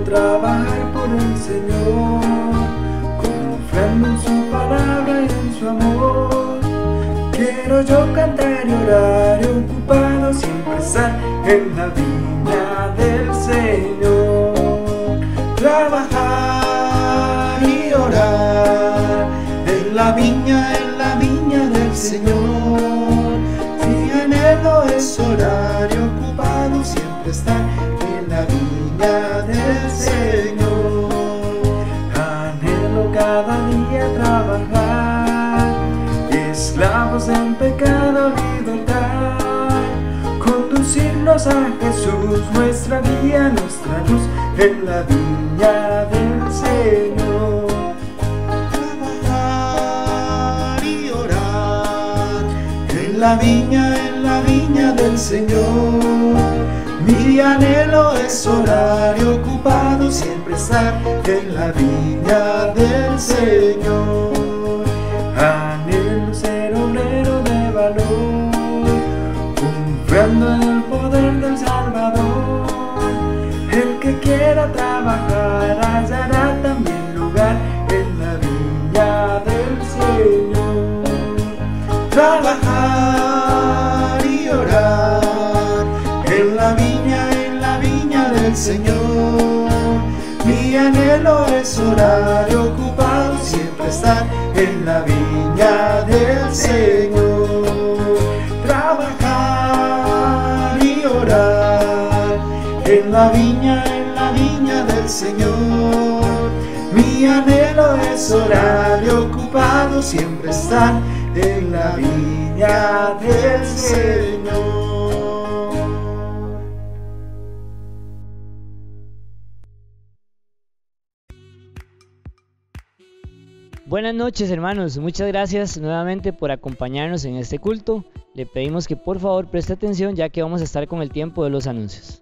Trabajar por el Señor, confiando en su palabra y en su amor. Quiero yo cantar y orar y ocupado siempre estar en la viña del Señor. Trabajar y orar en la viña del Señor. Mi anhelo es orar y ocupado siempre estar en la viña del Señor. Anhelo cada día trabajar, esclavos en pecado libertad, conducirnos a Jesús, nuestra guía, nuestra luz, en la viña del Señor. Trabajar y orar en la viña del Señor. Mi anhelo es orar y ocupado siempre estar en la viña del Señor. Anhelo ser obrero de valor, confiando en el poder del Salvador. El que quiera trabajar hallará también lugar en la viña del Señor. Trabajar y orar en la viña del Señor. Mi anhelo es orar y ocupado siempre estar en la viña del Señor. Trabajar y orar en la viña del Señor. Mi anhelo es orar y ocupado siempre estar en la viña del Señor. Buenas noches, hermanos, muchas gracias nuevamente por acompañarnos en este culto. Le pedimos que por favor preste atención, ya que vamos a estar con el tiempo de los anuncios.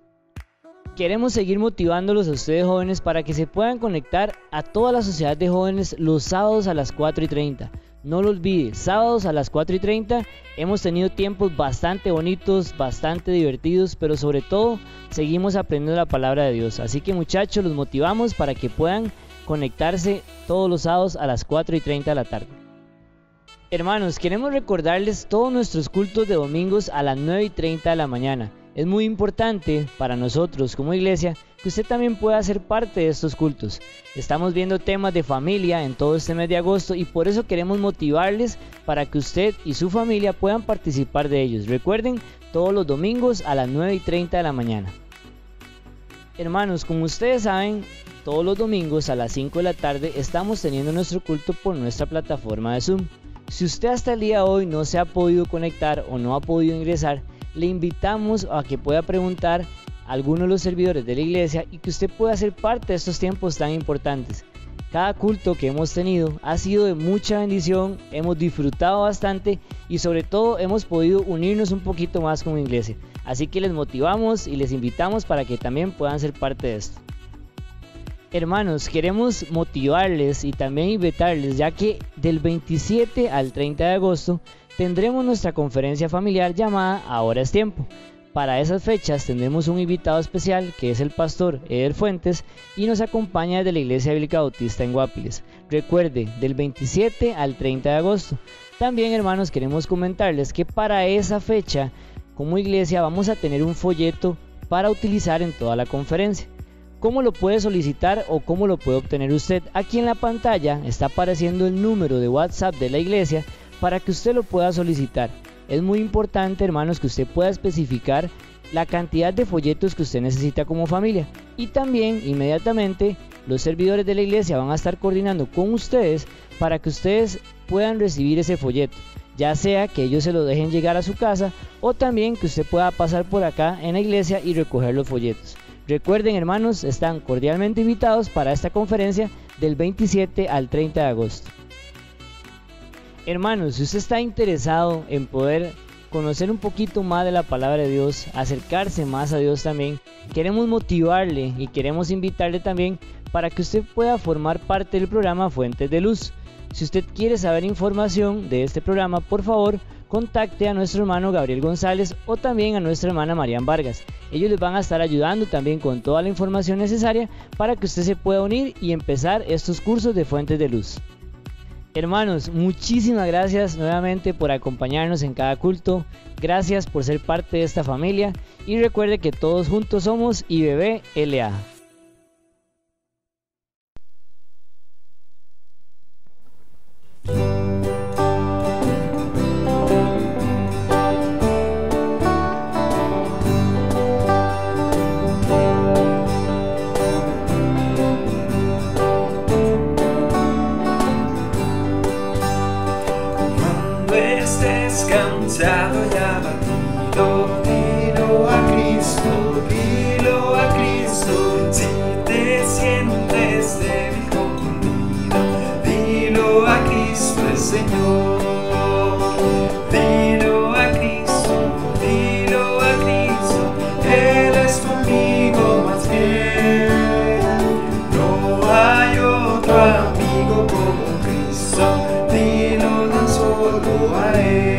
Queremos seguir motivándolos a ustedes jóvenes para que se puedan conectar a toda la sociedad de jóvenes los sábados a las 4:30. No lo olvide, sábados a las 4:30 hemos tenido tiempos bastante bonitos, bastante divertidos, pero sobre todo seguimos aprendiendo la palabra de Dios. Así que muchachos, los motivamos para que puedan conectarse todos los sábados a las 4:30 de la tarde. Hermanos, queremos recordarles todos nuestros cultos de domingos a las 9:30 de la mañana. Es muy importante para nosotros como iglesia que usted también pueda ser parte de estos cultos. Estamos viendo temas de familia en todo este mes de agosto y por eso queremos motivarles para que usted y su familia puedan participar de ellos. Recuerden, todos los domingos a las 9:30 de la mañana. Hermanos, como ustedes saben, todos los domingos a las 5 de la tarde estamos teniendo nuestro culto por nuestra plataforma de Zoom. Si usted hasta el día de hoy no se ha podido conectar o no ha podido ingresar, le invitamos a que pueda preguntar a alguno de los servidores de la iglesia y que usted pueda ser parte de estos tiempos tan importantes. Cada culto que hemos tenido ha sido de mucha bendición, hemos disfrutado bastante y sobre todo hemos podido unirnos un poquito más como iglesia. Así que les motivamos y les invitamos para que también puedan ser parte de esto. Hermanos, queremos motivarles y también invitarles, ya que del 27 al 30 de agosto tendremos nuestra conferencia familiar llamada Ahora es Tiempo. Para esas fechas tendremos un invitado especial que es el pastor Eder Fuentes y nos acompaña desde la Iglesia Bíblica Bautista en Guapiles. Recuerde, del 27 al 30 de agosto. También, hermanos, queremos comentarles que para esa fecha como iglesia vamos a tener un folleto para utilizar en toda la conferencia. ¿Cómo lo puede solicitar o cómo lo puede obtener usted? Aquí en la pantalla está apareciendo el número de WhatsApp de la iglesia para que usted lo pueda solicitar. Es muy importante, hermanos, que usted pueda especificar la cantidad de folletos que usted necesita como familia. Y también, inmediatamente, los servidores de la iglesia van a estar coordinando con ustedes para que ustedes puedan recibir ese folleto. Ya sea que ellos se lo dejen llegar a su casa o también que usted pueda pasar por acá en la iglesia y recoger los folletos. Recuerden, hermanos, están cordialmente invitados para esta conferencia del 27 al 30 de agosto. Hermanos, si usted está interesado en poder conocer un poquito más de la palabra de Dios, acercarse más a Dios también, queremos motivarle y queremos invitarle también para que usted pueda formar parte del programa Fuentes de Luz. Si usted quiere saber información de este programa, por favor, contacte a nuestro hermano Gabriel González o también a nuestra hermana Marian Vargas. Ellos les van a estar ayudando también con toda la información necesaria para que usted se pueda unir y empezar estos cursos de Fuentes de Luz. Hermanos, muchísimas gracias nuevamente por acompañarnos en cada culto. Gracias por ser parte de esta familia y recuerde que todos juntos somos IBB-LA. Cansado y abatido, dilo a Cristo, dilo a Cristo. Si te sientes débil, confundido, dilo a Cristo el Señor. Dilo a Cristo, dilo a Cristo. Él es tu amigo más fiel. No hay otro amigo como Cristo. Dilo tan solo a Él.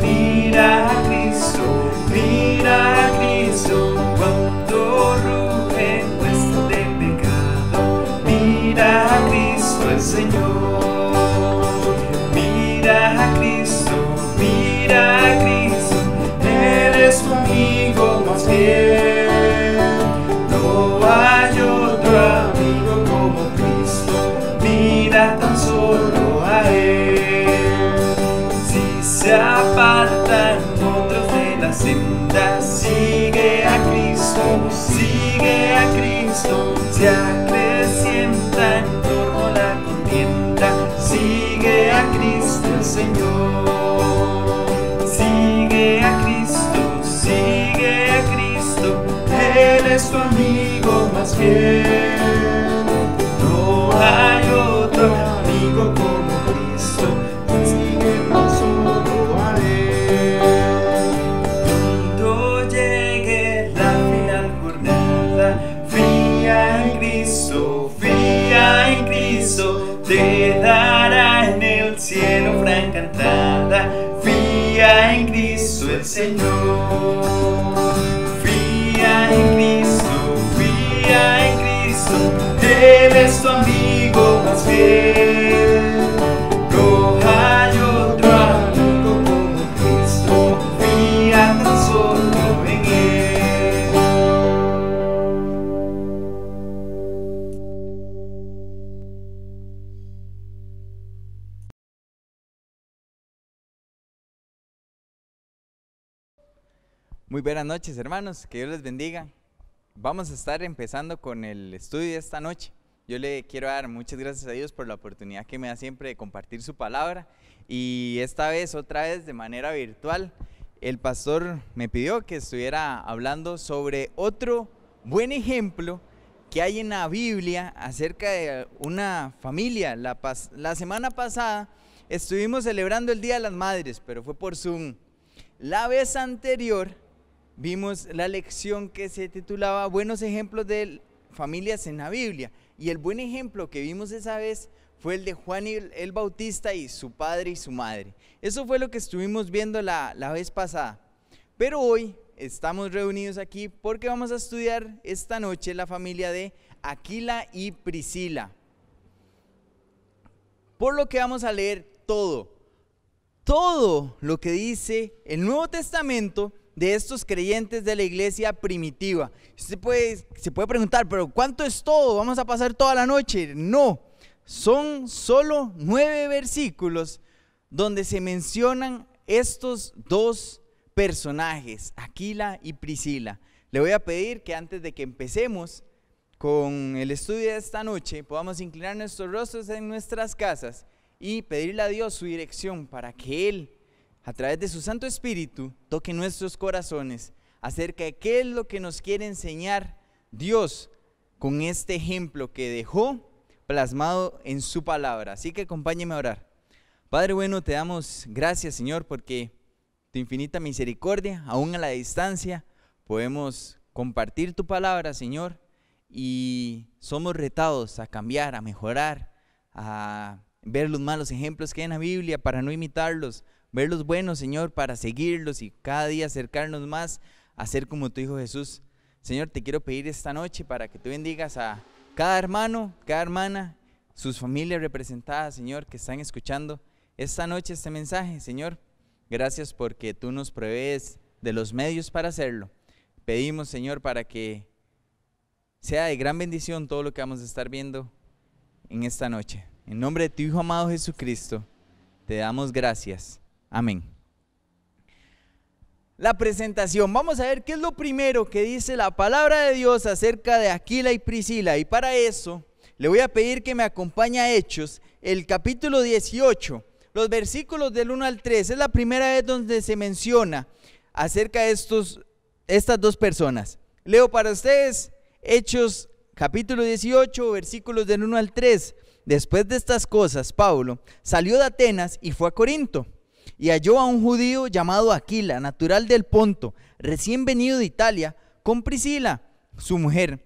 Mira a Cristo, mira a Cristo, cuando ruge cuesta de pecado. Mira a Cristo el Señor. Mira a Cristo, mira a Cristo. Él es tu amigo más fiel. No hay otro amigo como Cristo. Mira tan solo a Él. Se apartan otros de la senda, sigue a Cristo, sigue a Cristo. Se acrecienta en torno a la contienda, sigue a Cristo el Señor. Sigue a Cristo, sigue a Cristo. Él es tu amigo más fiel. No hay otro amigo como Cristo. Sigue tan solo. Cuando llegue la final jornada, fía en Cristo, te dará en el cielo franca entrada. Fía en Cristo el Señor. Fía en Cristo, fía en Cristo. Él es tu amigo más fiel. No hay otro amigo como Cristo. Fía tan solo en Él. Muy buenas noches, hermanos, que Dios les bendiga. Vamos a estar empezando con el estudio de esta noche. Yo le quiero dar muchas gracias a Dios por la oportunidad que me da siempre de compartir su palabra, y esta vez, otra vez de manera virtual. El pastor me pidió que estuviera hablando sobre otro buen ejemplo que hay en la Biblia acerca de una familia. La semana pasada estuvimos celebrando el Día de las Madres, pero fue por Zoom. La vez anterior vimos la lección que se titulaba Buenos ejemplos de familias en la Biblia, y el buen ejemplo que vimos esa vez fue el de Juan el Bautista y su padre y su madre. Eso fue lo que estuvimos viendo la vez pasada. Pero hoy estamos reunidos aquí porque vamos a estudiar esta noche la familia de Aquila y Priscila. Por lo que vamos a leer todo lo que dice el Nuevo Testamento de estos creyentes de la iglesia primitiva. Se puede preguntar, pero ¿cuánto es todo? ¿Vamos a pasar toda la noche? No, son solo 9 versículos donde se mencionan estos dos personajes, Aquila y Priscila. Le voy a pedir que antes de que empecemos con el estudio de esta noche, podamos inclinar nuestros rostros en nuestras casas y pedirle a Dios su dirección para que Él, a través de su Santo Espíritu, toque nuestros corazones acerca de qué es lo que nos quiere enseñar Dios con este ejemplo que dejó plasmado en su palabra. Así que acompáñeme a orar. Padre bueno, te damos gracias, Señor, porque tu infinita misericordia, aún a la distancia, podemos compartir tu palabra, Señor, y somos retados a cambiar, a mejorar, a ver los malos ejemplos que hay en la Biblia para no imitarlos, ver los buenos, Señor, para seguirlos y cada día acercarnos más a ser como tu Hijo Jesús. Señor, te quiero pedir esta noche para que tú bendigas a cada hermano, cada hermana, sus familias representadas, Señor, que están escuchando esta noche este mensaje. Señor, gracias porque tú nos provees de los medios para hacerlo. Pedimos, Señor, para que sea de gran bendición todo lo que vamos a estar viendo en esta noche. En nombre de tu Hijo amado Jesucristo, te damos gracias. Amén. La presentación. Vamos a ver qué es lo primero que dice la palabra de Dios acerca de Aquila y Priscila. Y para eso, le voy a pedir que me acompañe a Hechos, el capítulo 18. Los versículos del 1 al 3, es la primera vez donde se menciona acerca de estas dos personas. Leo para ustedes Hechos capítulo 18, versículos del 1 al 3. Después de estas cosas, Pablo salió de Atenas y fue a Corinto, y halló a un judío llamado Aquila, natural del Ponto, recién venido de Italia, con Priscila, su mujer,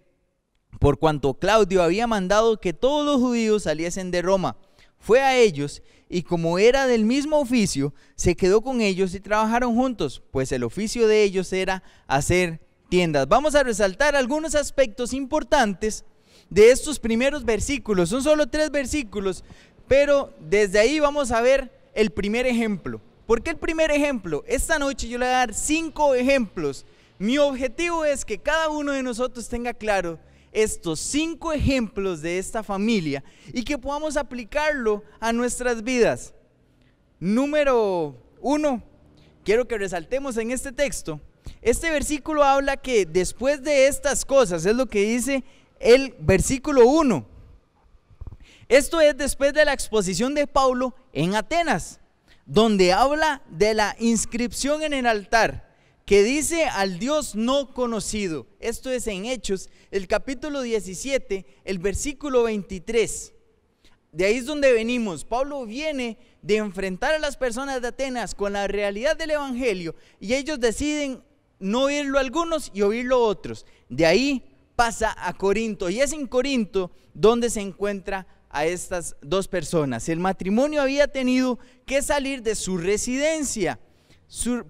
por cuanto Claudio había mandado que todos los judíos saliesen de Roma. Fue a ellos, y como era del mismo oficio, se quedó con ellos y trabajaron juntos, pues el oficio de ellos era hacer tiendas. Vamos a resaltar algunos aspectos importantes de estos primeros versículos. Son solo 3 versículos, pero desde ahí vamos a ver el primer ejemplo. ¿Por qué el primer ejemplo? Esta noche yo le voy a dar 5 ejemplos. Mi objetivo es que cada uno de nosotros tenga claro estos 5 ejemplos de esta familia y que podamos aplicarlo a nuestras vidas. Número 1, quiero que resaltemos en este texto. Este versículo habla que después de estas cosas, es lo que dice el versículo 1. Esto es después de la exposición de Pablo en Atenas, donde habla de la inscripción en el altar, que dice al Dios no conocido. Esto es en Hechos, el capítulo 17, el versículo 23. De ahí es donde venimos. Pablo viene de enfrentar a las personas de Atenas con la realidad del evangelio y ellos deciden no oírlo algunos y oírlo otros. De ahí pasa a Corinto, y es en Corinto donde se encuentra a estas dos personas. El matrimonio había tenido que salir de su residencia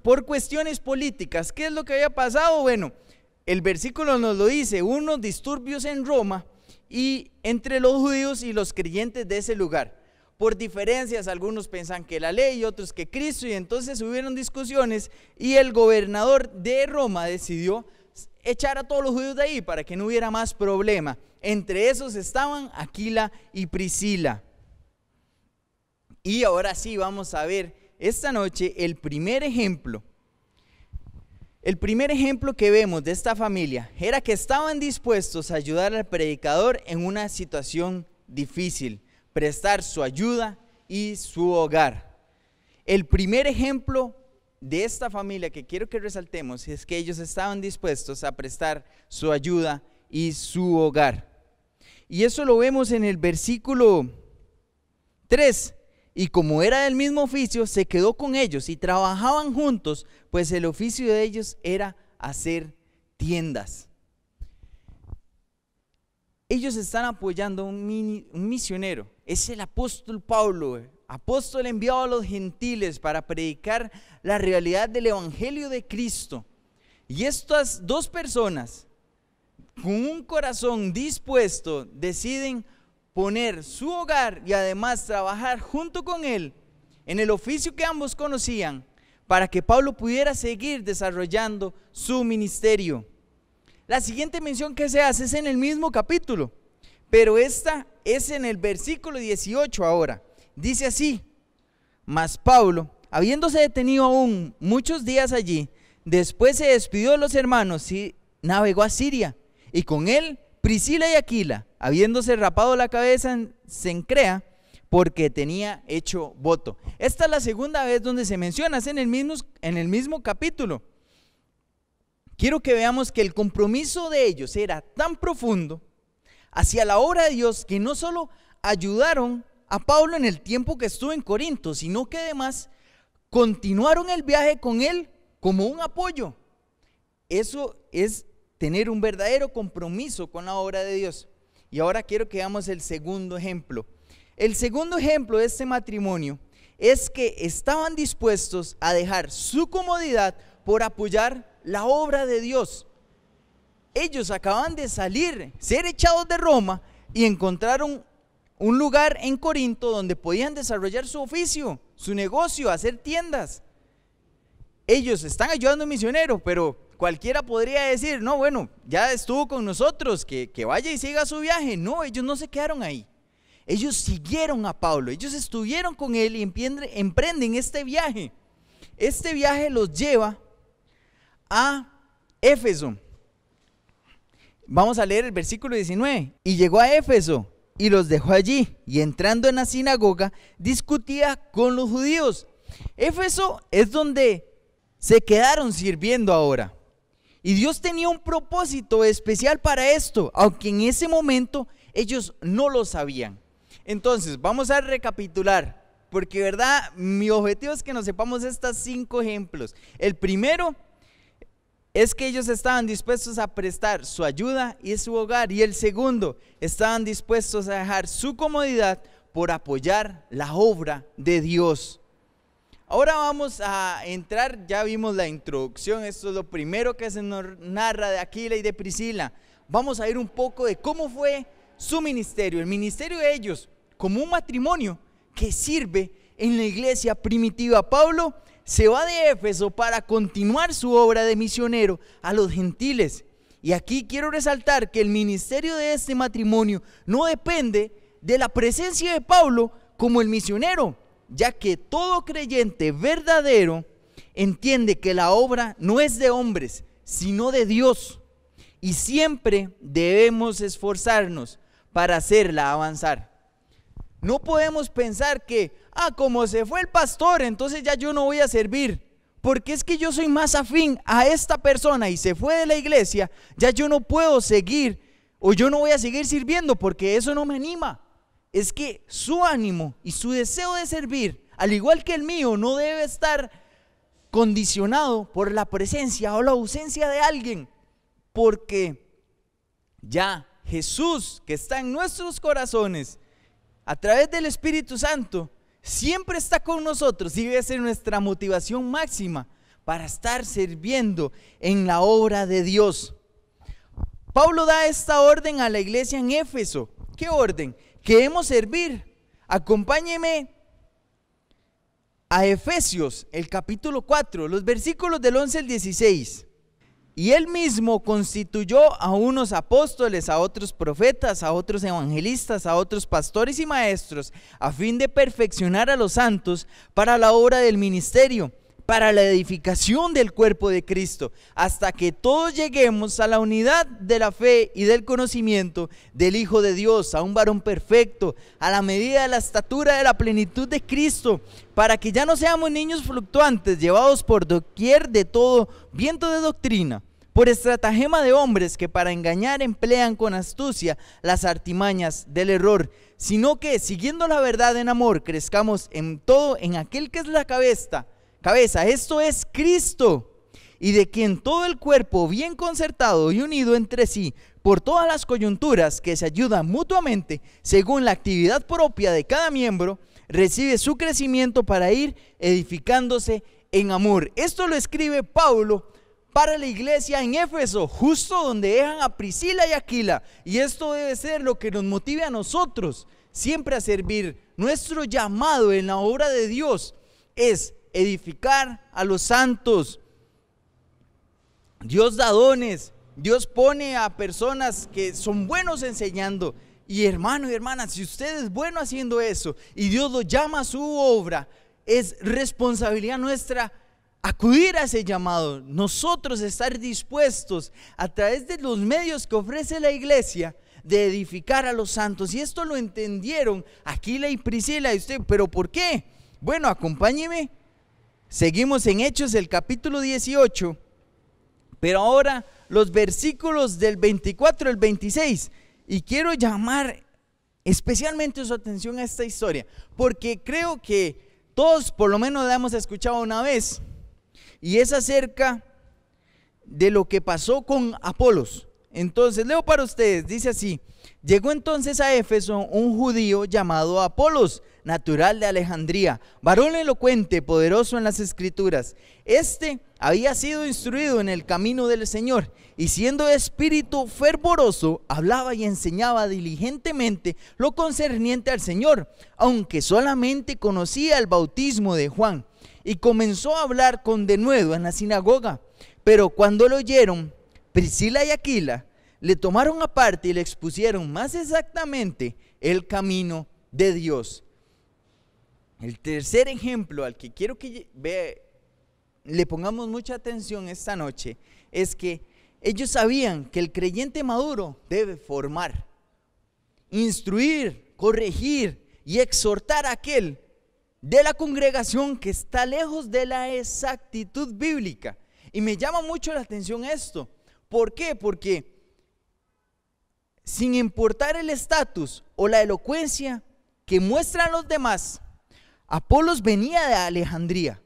por cuestiones políticas. ¿Qué es lo que había pasado? Bueno, el versículo nos lo dice: unos disturbios en Roma y entre los judíos y los creyentes de ese lugar. Por diferencias, algunos pensan que la ley y otros que Cristo, y entonces hubieron discusiones y el gobernador de Roma decidió echar a todos los judíos de ahí para que no hubiera más problema. Entre esos estaban Aquila y Priscila. Y ahora sí vamos a ver esta noche el primer ejemplo. El primer ejemplo que vemos de esta familia era que estaban dispuestos a ayudar al predicador en una situación difícil, prestar su ayuda y su hogar. El primer ejemplo de esta familia que quiero que resaltemos es que ellos estaban dispuestos a prestar su ayuda y su hogar. Y eso lo vemos en el versículo 3. Y como era del mismo oficio, se quedó con ellos y trabajaban juntos, pues el oficio de ellos era hacer tiendas. Ellos están apoyando a un misionero. Es el apóstol Pablo, apóstol enviado a los gentiles para predicar la realidad del evangelio de Cristo. Y estas dos personas, con un corazón dispuesto, deciden poner su hogar y además trabajar junto con él en el oficio que ambos conocían, para que Pablo pudiera seguir desarrollando su ministerio. La siguiente mención que se hace es en el mismo capítulo, pero esta es en el versículo 18 ahora. Dice así: mas Pablo, habiéndose detenido aún muchos días allí, después se despidió de los hermanos y navegó a Siria, y con él Priscila y Aquila, habiéndose rapado la cabeza en Cencrea, porque tenía hecho voto. Esta es la segunda vez donde se menciona, es en el mismo capítulo. Quiero que veamos que el compromiso de ellos era tan profundo, hacia la obra de Dios, que no solo ayudaron a Pablo en el tiempo que estuvo en Corinto, sino que además continuaron el viaje con él como un apoyo. Eso es tener un verdadero compromiso con la obra de Dios. Y ahora quiero que veamos el segundo ejemplo. El segundo ejemplo de este matrimonio es que estaban dispuestos a dejar su comodidad por apoyar la obra de Dios. Ellos acaban de ser echados de Roma y encontraron un lugar en Corinto donde podían desarrollar su oficio, su negocio, hacer tiendas. Ellos están ayudando a un misionero, pero cualquiera podría decir, no, bueno, ya estuvo con nosotros, que vaya y siga su viaje. No, ellos no se quedaron ahí. Ellos siguieron a Pablo, ellos estuvieron con él y emprenden este viaje. Este viaje los lleva a Éfeso. Vamos a leer el versículo 19. Y llegó a Éfeso y los dejó allí, y entrando en la sinagoga discutía con los judíos. Éfeso es donde se quedaron sirviendo ahora. Y Dios tenía un propósito especial para esto, aunque en ese momento ellos no lo sabían. Entonces, vamos a recapitular, porque verdad, mi objetivo es que nos sepamos estos 5 ejemplos. El primero es que ellos estaban dispuestos a prestar su ayuda y su hogar. Y el segundo, estaban dispuestos a dejar su comodidad por apoyar la obra de Dios. Ahora vamos a entrar, ya vimos la introducción, esto es lo primero que se nos narra de Aquila y de Priscila. Vamos a ir un poco de cómo fue su ministerio, el ministerio de ellos, como un matrimonio que sirve en la iglesia primitiva. Pablo se va de Éfeso para continuar su obra de misionero a los gentiles. Y aquí quiero resaltar que el ministerio de este matrimonio no depende de la presencia de Pablo como el misionero, ya que todo creyente verdadero entiende que la obra no es de hombres, sino de Dios. Y siempre debemos esforzarnos para hacerla avanzar. No podemos pensar que, como se fue el pastor, entonces ya yo no voy a servir. Porque es que yo soy más afín a esta persona y se fue de la iglesia, ya yo no puedo seguir o yo no voy a seguir sirviendo porque eso no me anima. Es que su ánimo y su deseo de servir, al igual que el mío, no debe estar condicionado por la presencia o la ausencia de alguien. Porque ya Jesús, que está en nuestros corazones, a través del Espíritu Santo, siempre está con nosotros y debe ser nuestra motivación máxima para estar sirviendo en la obra de Dios. Pablo da esta orden a la iglesia en Éfeso. ¿Qué orden? Que debemos servir. Acompáñeme a Efesios, el capítulo 4, los versículos del 11 al 16. Y él mismo constituyó a unos apóstoles, a otros profetas, a otros evangelistas, a otros pastores y maestros, a fin de perfeccionar a los santos para la obra del ministerio, para la edificación del cuerpo de Cristo, hasta que todos lleguemos a la unidad de la fe y del conocimiento del Hijo de Dios, a un varón perfecto, a la medida de la estatura de la plenitud de Cristo, para que ya no seamos niños fluctuantes, llevados por doquier de todo viento de doctrina, por estratagema de hombres que para engañar emplean con astucia las artimañas del error, sino que siguiendo la verdad en amor, crezcamos en todo en aquel que es la cabeza, esto es Cristo, y de quien todo el cuerpo bien concertado y unido entre sí por todas las coyunturas que se ayudan mutuamente según la actividad propia de cada miembro, recibe su crecimiento para ir edificándose en amor. Esto lo escribe Pablo para la iglesia en Éfeso, justo donde dejan a Priscila y Aquila, y esto debe ser lo que nos motive a nosotros siempre a servir. Nuestro llamado en la obra de Dios es edificar a los santos. Dios da dones, Dios pone a personas que son buenos enseñando, y hermano y hermana, si usted es bueno haciendo eso y Dios lo llama a su obra, es responsabilidad nuestra acudir a ese llamado, nosotros estar dispuestos a través de los medios que ofrece la iglesia de edificar a los santos. Y esto lo entendieron Aquila y Priscila. Y usted, ¿pero por qué? Bueno, acompáñeme. Seguimos en Hechos, el capítulo 18, pero ahora los versículos del 24 al 26. Y quiero llamar especialmente su atención a esta historia, porque creo que todos por lo menos la hemos escuchado una vez, y es acerca de lo que pasó con Apolos. Entonces leo para ustedes, dice así: llegó entonces a Éfeso un judío llamado Apolos, natural de Alejandría, varón elocuente, poderoso en las escrituras. Este había sido instruido en el camino del Señor, y siendo de espíritu fervoroso, hablaba y enseñaba diligentemente lo concerniente al Señor, aunque solamente conocía el bautismo de Juan. Y comenzó a hablar con denuedo en la sinagoga. Pero cuando lo oyeron, Priscila y Aquila le tomaron aparte y le expusieron más exactamente el camino de Dios. El tercer ejemplo al que quiero que le pongamos mucha atención esta noche es que ellos sabían que el creyente maduro debe formar, instruir, corregir y exhortar a aquel de la congregación que está lejos de la exactitud bíblica. Y me llama mucho la atención esto. ¿Por qué? Porque sin importar el estatus o la elocuencia que muestran los demás, Apolos venía de Alejandría.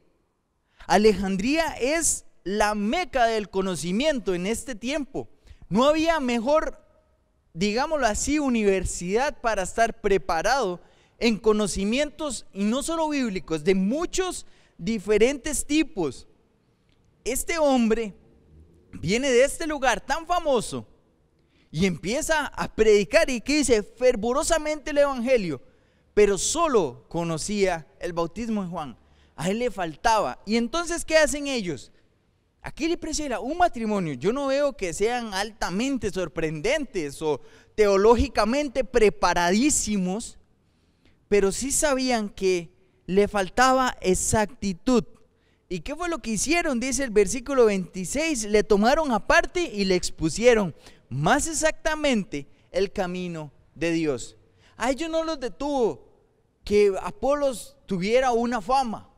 Alejandría es la meca del conocimiento en este tiempo. No había mejor, digámoslo así, universidad para estar preparado en conocimientos, y no solo bíblicos, de muchos diferentes tipos. Este hombre viene de este lugar tan famoso y empieza a predicar, y que dice fervorosamente el evangelio, pero solo conocía el bautismo de Juan. A él le faltaba. Y entonces, ¿qué hacen ellos? Aquila y Priscila, un matrimonio, yo no veo que sean altamente sorprendentes o teológicamente preparadísimos, pero sí sabían que le faltaba exactitud. ¿Y qué fue lo que hicieron? Dice el versículo 26, le tomaron aparte y le expusieron más exactamente el camino de Dios. A ellos no los detuvo que Apolos tuviera una fama,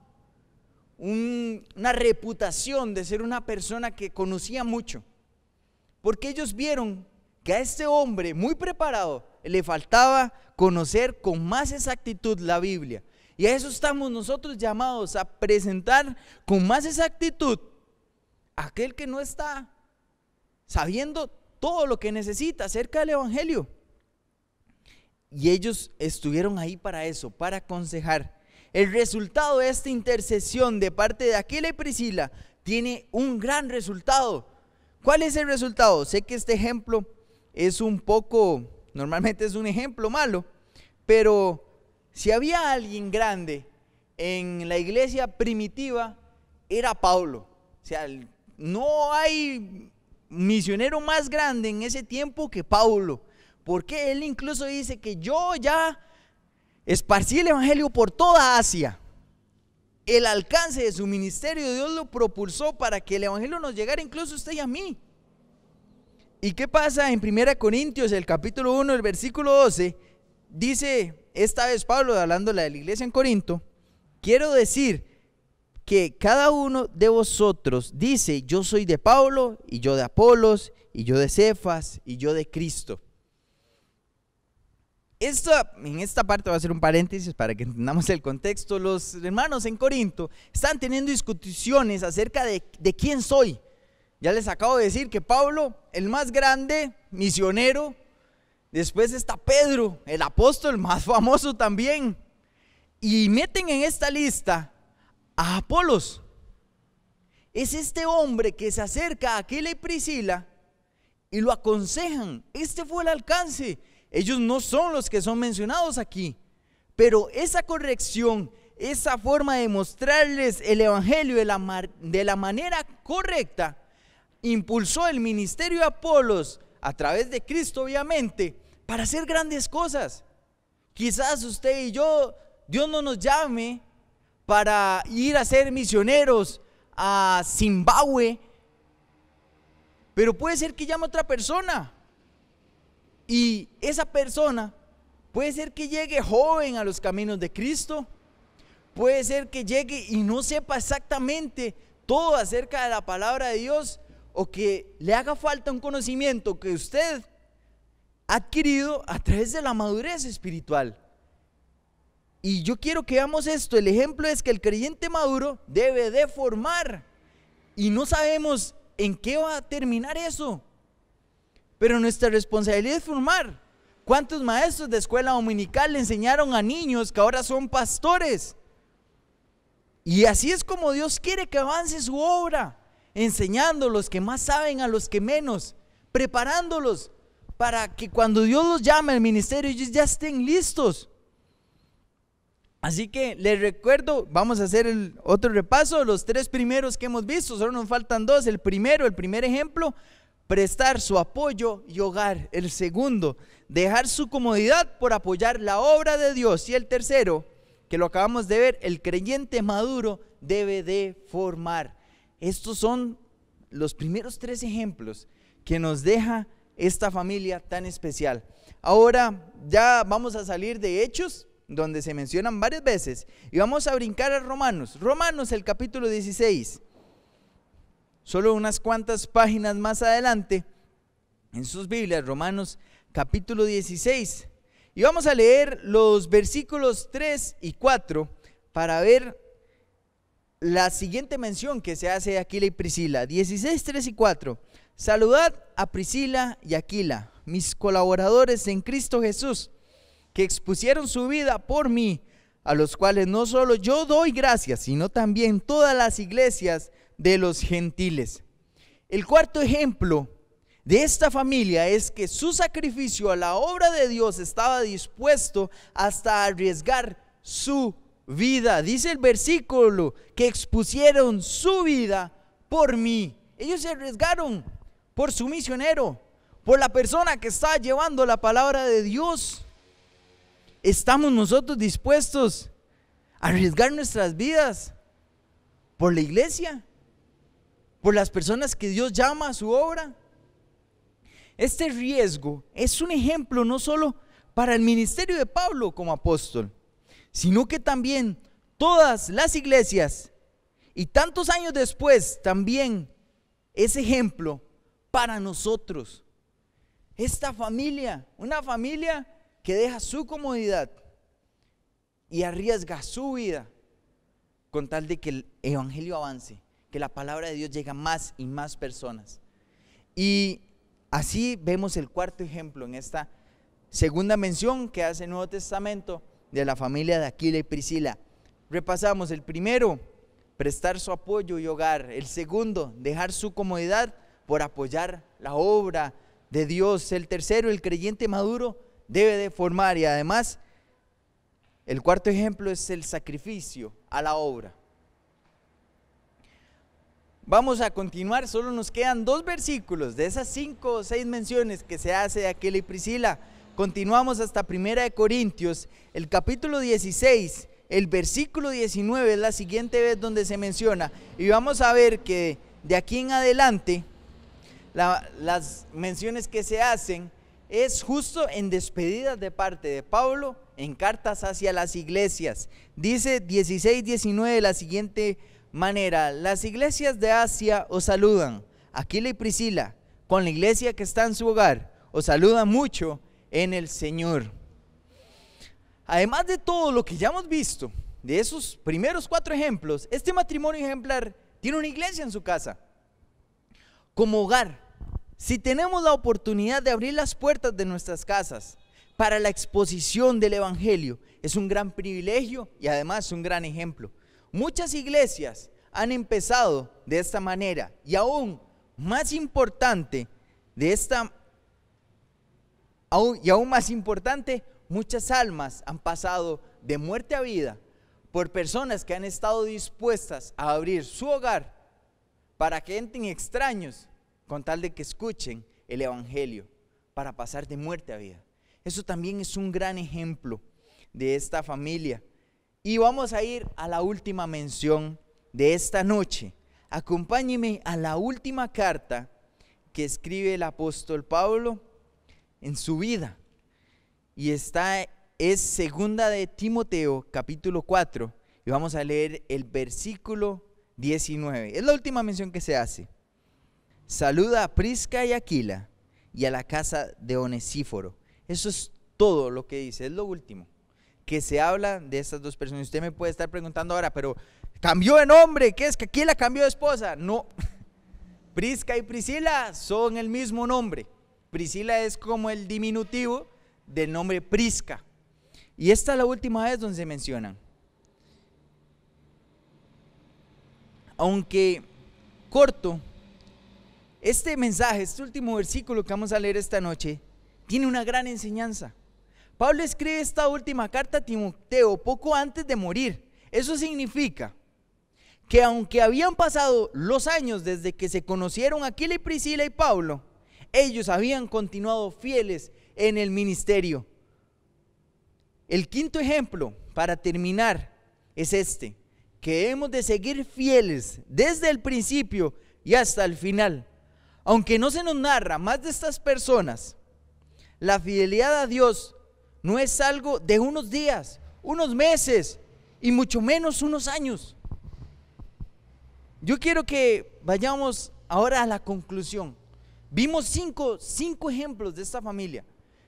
una reputación de ser una persona que conocía mucho, porque ellos vieron que a este hombre muy preparado le faltaba conocer con más exactitud la Biblia. Y a eso estamos nosotros llamados, a presentar con más exactitud a aquel que no está sabiendo todo lo que necesita acerca del evangelio. Y ellos estuvieron ahí para eso, para aconsejar. El resultado de esta intercesión de parte de Aquila y Priscila tiene un gran resultado. ¿Cuál es el resultado? Sé que este ejemplo es normalmente es un ejemplo malo, pero si había alguien grande en la iglesia primitiva, era Pablo. O sea, no hay misionero más grande en ese tiempo que Pablo, porque él incluso dice que yo ya esparcí el evangelio por toda Asia. El alcance de su ministerio Dios lo propulsó para que el evangelio nos llegara incluso a usted y a mí. ¿Y qué pasa en 1 Corintios, el capítulo 1, el versículo 12? Dice esta vez Pablo, hablándole de la iglesia en Corinto: quiero decir que cada uno de vosotros dice, yo soy de Pablo, y yo de Apolos, y yo de Cefas, y yo de Cristo. En esta parte va a ser un paréntesis para que entendamos el contexto. Los hermanos en Corinto están teniendo discusiones acerca de quién soy. Ya les acabo de decir que Pablo, el más grande misionero, después está Pedro, el apóstol más famoso también, y meten en esta lista a Apolos. Es este hombre que se acerca a Aquila y Priscila y lo aconsejan. Este fue el alcance. Ellos no son los que son mencionados aquí, pero esa corrección, esa forma de mostrarles el evangelio de la manera correcta, impulsó el ministerio de Apolos a través de Cristo, obviamente, para hacer grandes cosas. Quizás usted y yo, Dios no nos llame para ir a ser misioneros a Zimbabue, pero puede ser que llame a otra persona. Y esa persona puede ser que llegue joven a los caminos de Cristo, puede ser que llegue y no sepa exactamente todo acerca de la palabra de Dios, o que le haga falta un conocimiento que usted adquirido a través de la madurez espiritual. Y yo quiero que veamos esto. El ejemplo es que el creyente maduro debe de formar. Y no sabemos en qué va a terminar eso. Pero nuestra responsabilidad es formar. ¿Cuántos maestros de escuela dominical le enseñaron a niños que ahora son pastores? Y así es como Dios quiere que avance su obra, enseñando a los que más saben a los que menos, preparándolos para que cuando Dios los llame al ministerio ellos ya estén listos. Así que les recuerdo, vamos a hacer otro repaso, los 3 primeros que hemos visto, solo nos faltan 2. El primer ejemplo, prestar su apoyo y hogar. El segundo, dejar su comodidad por apoyar la obra de Dios. Y el tercero, que lo acabamos de ver, el creyente maduro debe de formar. Estos son los primeros 3 ejemplos que nos deja esta familia tan especial. Ahora ya vamos a salir de Hechos, donde se mencionan varias veces, y vamos a brincar a Romanos, el capítulo 16, solo unas cuantas páginas más adelante, en sus Biblias, Romanos capítulo 16, y vamos a leer los versículos 3 y 4, para ver la siguiente mención que se hace de Aquila y Priscila. 16, 3 y 4, saludad a Priscila y Aquila, mis colaboradores en Cristo Jesús, que expusieron su vida por mí, a los cuales no solo yo doy gracias, sino también todas las iglesias de los gentiles. El cuarto ejemplo de esta familia es que su sacrificio a la obra de Dios estaba dispuesto hasta arriesgar su vida. Dice el versículo que expusieron su vida por mí. Ellos se arriesgaron por su misionero, por la persona que está llevando la palabra de Dios. ¿Estamos nosotros dispuestos a arriesgar nuestras vidas por la iglesia? ¿Por las personas que Dios llama a su obra? Este riesgo es un ejemplo no solo para el ministerio de Pablo como apóstol, sino que también todas las iglesias y tantos años después también es ejemplo para nosotros. Esta familia, una familia que deja su comodidad y arriesga su vida con tal de que el evangelio avance, que la palabra de Dios llegue a más y más personas. Y así vemos el cuarto ejemplo en esta segunda mención que hace el Nuevo Testamento de la familia de Aquila y Priscila. Repasamos: el primero, prestar su apoyo y hogar; el segundo, dejar su comodidad por apoyar la obra de Dios; el tercero, el creyente maduro debe de formar; y además el cuarto ejemplo es el sacrificio a la obra. Vamos a continuar, solo nos quedan 2 versículos de esas 5 o 6 menciones que se hace de Aquila y Priscila. Continuamos hasta 1 Corintios, el capítulo 16, el versículo 19 es la siguiente vez donde se menciona, y vamos a ver que de aquí en adelante las menciones que se hacen es justo en despedidas de parte de Pablo en cartas hacia las iglesias. Dice 16-19 de la siguiente manera: las iglesias de Asia os saludan, Aquila y Priscila, con la iglesia que está en su hogar, os saludan mucho en el Señor. Además de todo lo que ya hemos visto, de esos primeros 4 ejemplos, este matrimonio ejemplar tiene una iglesia en su casa, como hogar. Si tenemos la oportunidad de abrir las puertas de nuestras casas para la exposición del evangelio, es un gran privilegio y además un gran ejemplo. Muchas iglesias han empezado de esta manera, y aún más importante muchas almas han pasado de muerte a vida por personas que han estado dispuestas a abrir su hogar para que entren extraños con tal de que escuchen el evangelio, para pasar de muerte a vida. Eso también es un gran ejemplo de esta familia. Y vamos a ir a la última mención de esta noche. Acompáñeme a la última carta que escribe el apóstol Pablo en su vida. Y esta es segunda de Timoteo, capítulo 4. Y vamos a leer el versículo 19. Es la última mención que se hace. Saluda a Prisca y Aquila, y a la casa de Onesíforo. Eso es todo lo que dice, es lo último que se habla de estas dos personas. Usted me puede estar preguntando ahora, pero cambió de nombre, ¿qué es? ¿Que quién la cambió de esposa? No, Prisca y Priscila son el mismo nombre. Priscila es como el diminutivo del nombre Prisca. Y esta es la última vez donde se mencionan. Aunque corto, este mensaje, este último versículo que vamos a leer esta noche, tiene una gran enseñanza. Pablo escribe esta última carta a Timoteo poco antes de morir. Eso significa que aunque habían pasado los años desde que se conocieron Aquila y Priscila y Pablo, ellos habían continuado fieles en el ministerio. El quinto ejemplo, para terminar, es este, que hemos de seguir fieles desde el principio y hasta el final. Aunque no se nos narra más de estas personas, la fidelidad a Dios no es algo de unos días, unos meses y mucho menos unos años. Yo quiero que vayamos ahora a la conclusión. Vimos cinco ejemplos de esta familia.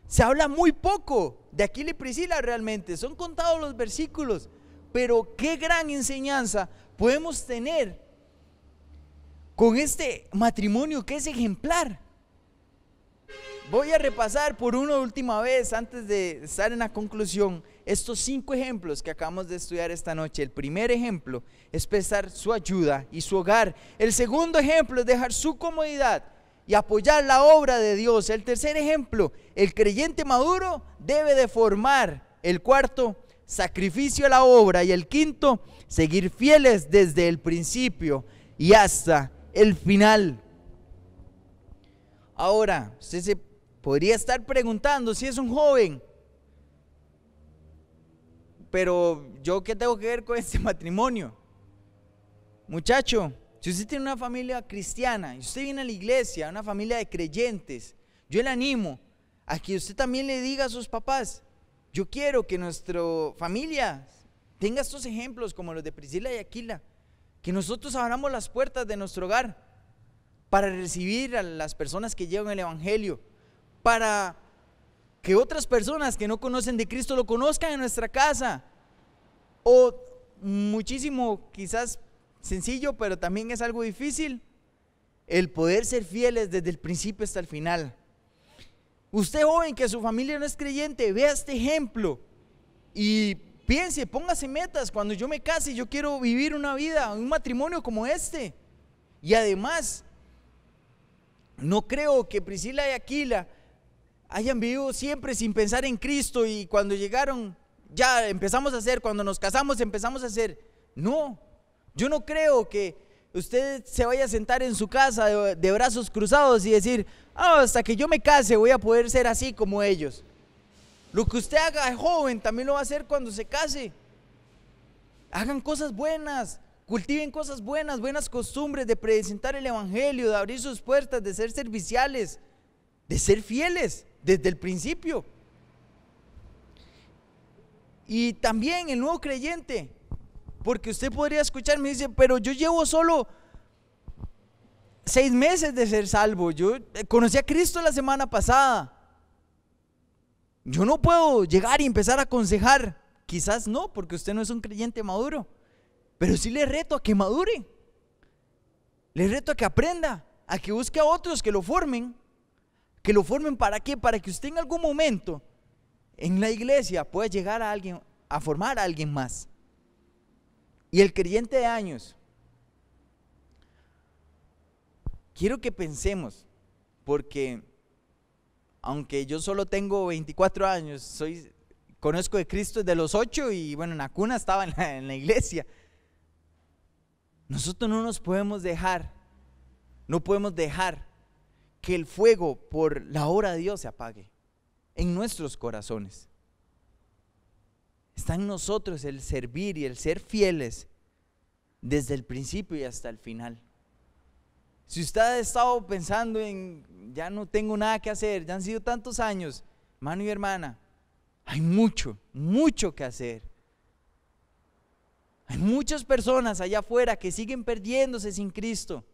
Se habla muy poco de Aquila y Priscila realmente, son contados los versículos, pero qué gran enseñanza podemos tener con este matrimonio que es ejemplar. Voy a repasar por una última vez antes de estar en la conclusión estos 5 ejemplos que acabamos de estudiar esta noche. El primer ejemplo es prestar su ayuda y su hogar. El segundo ejemplo es dejar su comodidad y apoyar la obra de Dios. El tercer ejemplo, el creyente maduro debe de formar. El cuarto, sacrificio a la obra. Y el quinto, seguir fieles desde el principio y hasta el final. Ahora, usted se podría estar preguntando si es un joven, pero ¿yo qué tengo que ver con este matrimonio? Muchacho, si usted tiene una familia cristiana y usted viene a la iglesia, una familia de creyentes, yo le animo a que usted también le diga a sus papás: yo quiero que nuestra familia tenga estos ejemplos como los de Priscila y Aquila, que nosotros abramos las puertas de nuestro hogar para recibir a las personas que llevan el evangelio, para que otras personas que no conocen de Cristo lo conozcan en nuestra casa. O muchísimo, quizás sencillo, pero también es algo difícil, el poder ser fieles desde el principio hasta el final. Usted joven que su familia no es creyente, vea este ejemplo y piense, póngase metas: cuando yo me case yo quiero vivir una vida, un matrimonio como este. Y además, no creo que Priscila y Aquila hayan vivido siempre sin pensar en Cristo y cuando llegaron ya empezamos a hacer, cuando nos casamos empezamos a hacer. No, yo no creo que usted se vaya a sentar en su casa de brazos cruzados y decir: hasta que yo me case voy a poder ser así como ellos. Lo que usted haga joven también lo va a hacer cuando se case. Hagan cosas buenas, cultiven cosas buenas, buenas costumbres de presentar el evangelio, de abrir sus puertas, de ser serviciales, de ser fieles desde el principio. Y también el nuevo creyente, porque usted podría escucharme y dice: pero yo llevo solo 6 meses de ser salvo, yo conocí a Cristo la semana pasada, yo no puedo llegar y empezar a aconsejar. Quizás no, porque usted no es un creyente maduro, pero sí le reto a que madure, le reto a que aprenda, a que busque a otros que lo formen. ¿Que lo formen para qué? Para que usted en algún momento en la iglesia pueda llegar a alguien, a formar a alguien más. Y el creyente de años, quiero que pensemos, porque aunque yo solo tengo 24 años, conozco de Cristo desde los 8 y bueno, en la cuna estaba en la iglesia. Nosotros no nos podemos dejar, no podemos dejar que el fuego por la obra de Dios se apague en nuestros corazones. Está en nosotros el servir y el ser fieles desde el principio y hasta el final. Si usted ha estado pensando en: ya no tengo nada que hacer, ya han sido tantos años, hermano y hermana, hay mucho que hacer. Hay muchas personas allá afuera que siguen perdiéndose sin Cristo.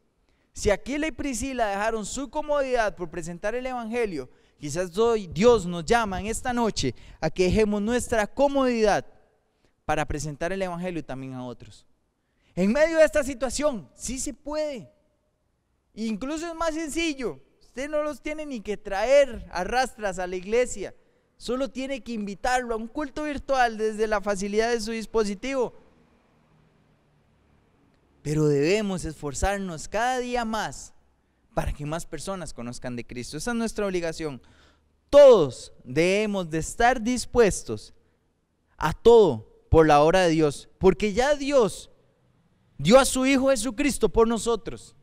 Si Aquila y Priscila dejaron su comodidad por presentar el evangelio, quizás hoy Dios nos llama en esta noche a que dejemos nuestra comodidad para presentar el evangelio también a otros. En medio de esta situación, sí se puede. Incluso es más sencillo. Usted no los tiene ni que traer a rastras a la iglesia. Solo tiene que invitarlo a un culto virtual desde la facilidad de su dispositivo. Pero debemos esforzarnos cada día más para que más personas conozcan de Cristo. Esa es nuestra obligación. Todos debemos de estar dispuestos a todo por la obra de Dios, porque ya Dios dio a su Hijo Jesucristo por nosotros.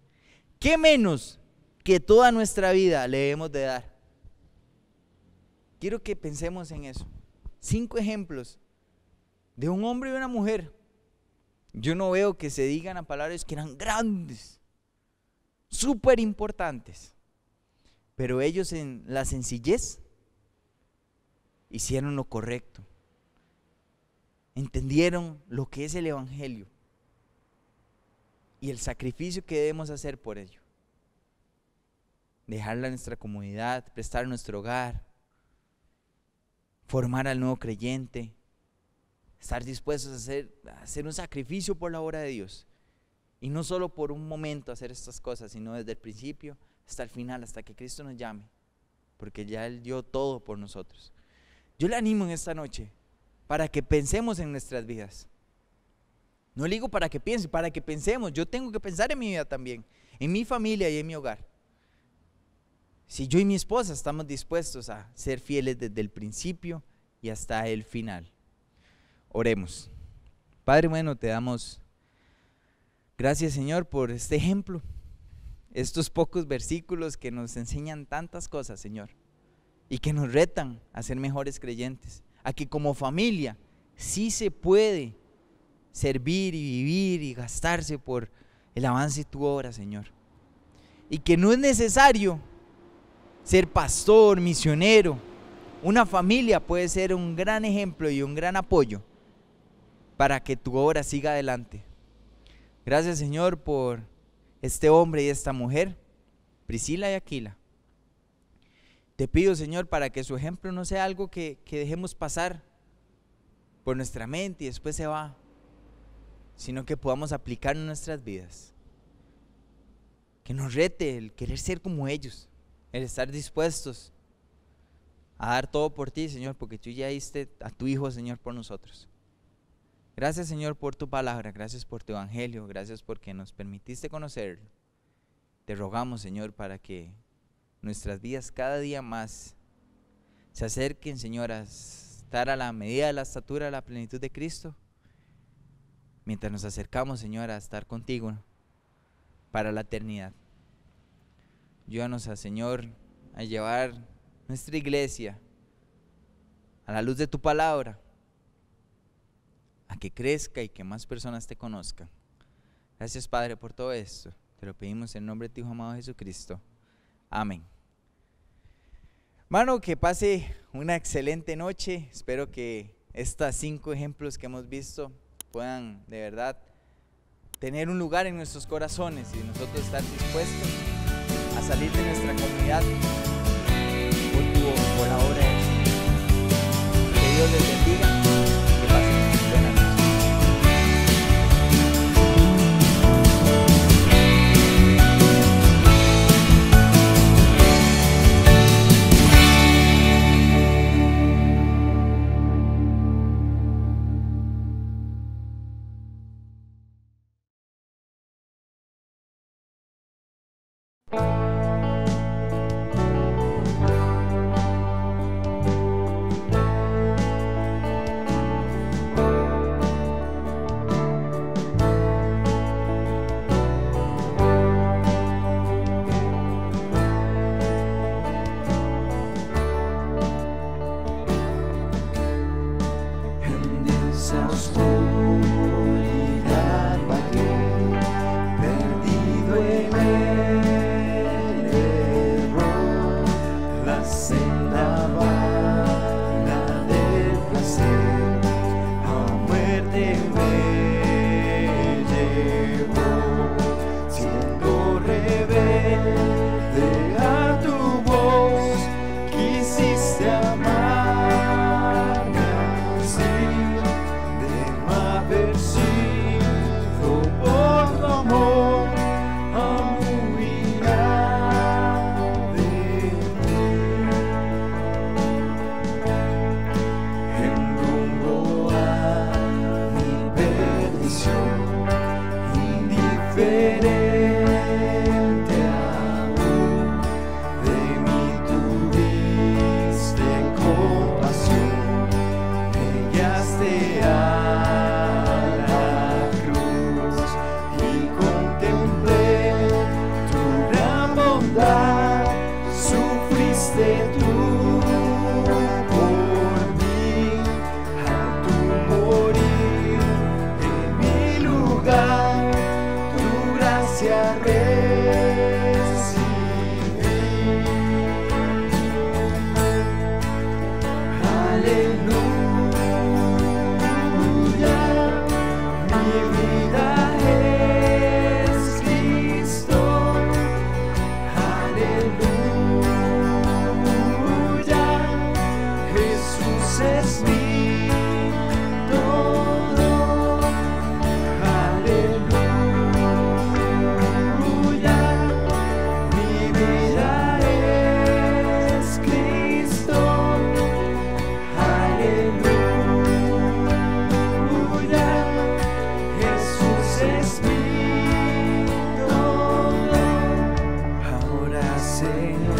¿Qué menos que toda nuestra vida le debemos de dar? Quiero que pensemos en eso. 5 ejemplos de un hombre y una mujer. Yo no veo que se digan a palabras que eran grandes, súper importantes, pero ellos en la sencillez hicieron lo correcto. Entendieron lo que es el evangelio y el sacrificio que debemos hacer por ello. Dejar nuestra comunidad, prestar nuestro hogar, formar al nuevo creyente, estar dispuestos a hacer un sacrificio por la obra de Dios. Y no solo por un momento hacer estas cosas, sino desde el principio hasta el final, hasta que Cristo nos llame, porque ya Él dio todo por nosotros. Yo le animo en esta noche para que pensemos en nuestras vidas. No le digo para que piense, para que pensemos. Yo tengo que pensar en mi vida también, en mi familia y en mi hogar. Si yo y mi esposa estamos dispuestos a ser fieles desde el principio y hasta el final. Oremos. Padre bueno, te damos gracias, Señor, por este ejemplo, estos pocos versículos que nos enseñan tantas cosas, Señor, y que nos retan a ser mejores creyentes, a que como familia sí se puede servir y vivir y gastarse por el avance de tu obra, Señor, y que no es necesario ser pastor, misionero. Una familia puede ser un gran ejemplo y un gran apoyo para que tu obra siga adelante. Gracias, Señor, por este hombre y esta mujer, Priscila y Aquila. Te pido, Señor, para que su ejemplo no sea algo que dejemos pasar por nuestra mente y después se va, sino que podamos aplicar en nuestras vidas. Que nos rete el querer ser como ellos, el estar dispuestos a dar todo por ti, Señor, porque tú ya diste a tu Hijo, Señor, por nosotros. Gracias, Señor, por tu palabra, gracias por tu evangelio, gracias porque nos permitiste conocerlo. Te rogamos, Señor, para que nuestras vidas cada día más se acerquen, Señor, a estar a la medida de la estatura de la plenitud de Cristo, mientras nos acercamos, Señor, a estar contigo para la eternidad. Ayúdanos, Señor, a llevar nuestra iglesia a la luz de tu palabra, a que crezca y que más personas te conozcan. Gracias, Padre, por todo esto. Te lo pedimos en nombre de tu Hijo amado Jesucristo. Amén. Hermano, que pase una excelente noche. Espero que estos 5 ejemplos que hemos visto puedan de verdad tener un lugar en nuestros corazones y nosotros estar dispuestos a salir de nuestra comunidad por la obra de Dios. Que Dios les bendiga. Que pasen buenas noches. diferente aún. De mí tuviste compasión, me guiaste a la cruz y contemplé tu gran bondad. Sufriste tú por mí al tu morir en mi lugar. Tu gracia recibí. Aleluya, mi vida es Cristo. Aleluya, Jesús es mi todo. Aleluya, mi vida es Cristo. Aleluya, Jesús es mi todo. Ahora, Señor,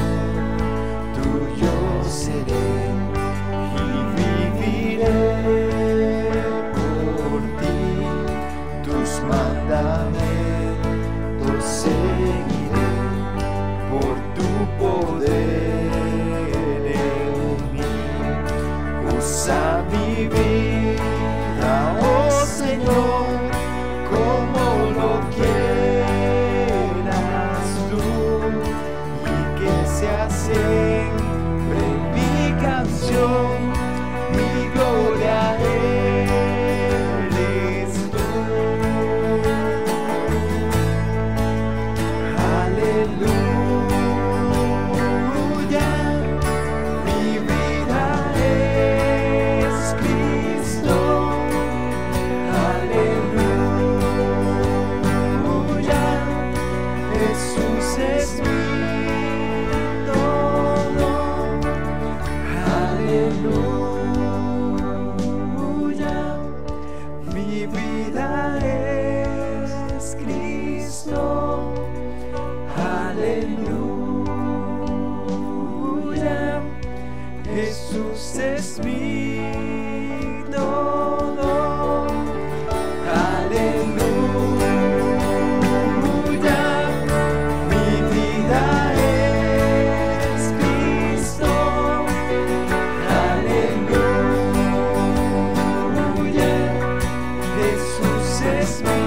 tuyo seré y viviré por ti. Tus mandamientos seguiré por tu poder en mí. Usa mi vida, oh Señor, como lo quieras tú, y que sea siempre mi canción, mi gloria eres tú. Aleluya, mi vida es Cristo. Aleluya, Jesús es mi todo. Aleluya, mi vida es Cristo. Aleluya, Jesús es mi todo. Aleluya, mi vida es Cristo. Aleluya, Jesús es mi